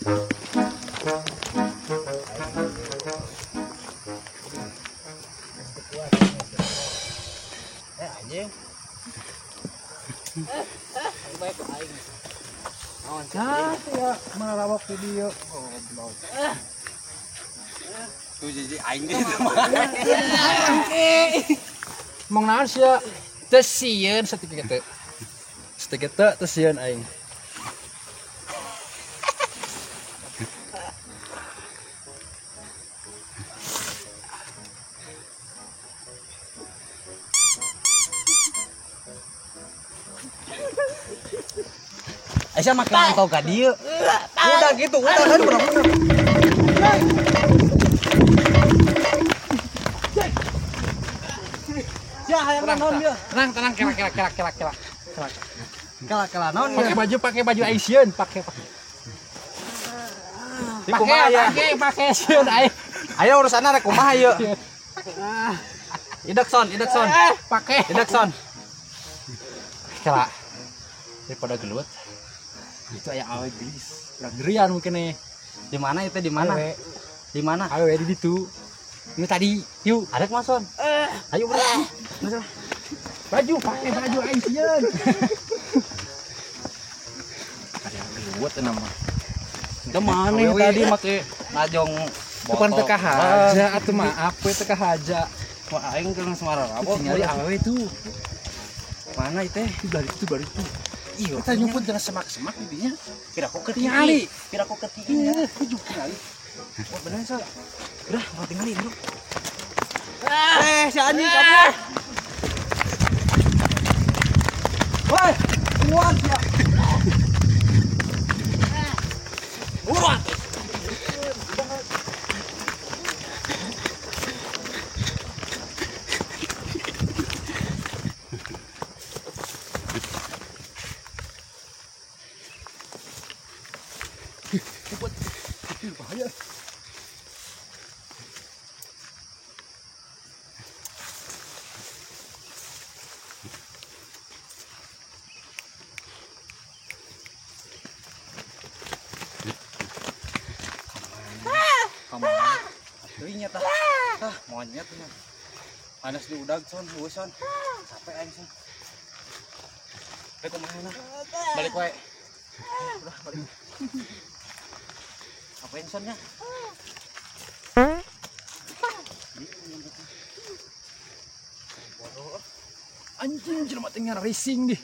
Anjing. Baik aing. Awan ya merawak video. Goblok. Tuh jadi aing teh. Mong naon sia? Teu sieun saeutik teh. Saeutik teh teu sieun aing. Aisyah makin mantau ka dieu. Udah gitu, udah kan bener. Ya, hayang naon dia. Tenang, kela. Kala naon dia. Pakai baju Asian, pakai. Pakai Asian aing. Ayo urusanna rek kumaha ieu. Idekson. Pakai. Idekson. Kela. Daripada gelut. Itu aya awe gelis. Kurang gerian mungkin nih. Di mana itu di mana? Di mana? Awe di ditu. Ini tadi, yuk. Arek mason. Ayo bro. Pakai baju Asian. Ada yang gelut nama. Kemana tadi make najong Bukan teka haja atau maaf we teka haja. Wah aing keur Semarang apa Nyari awe itu. mana itu? Itu baru itu. Iya, Kita nyumput dengan semak-semak intinya. kira kok Tingali. Kira kok ketinggi. Iya, tujuh kali. Oh bener so. Udah, mau tinggalin dulu. Si anjing kabur. Woi, kuat ya. Kuat. Bahaya. Kemana? Atuinya tah. Monyet mah. Panas di udag son, son. Capek aing son. Kumaha na? Balik wae. Udah balik. Apain sonnya? Anjing jelema teh racing deh.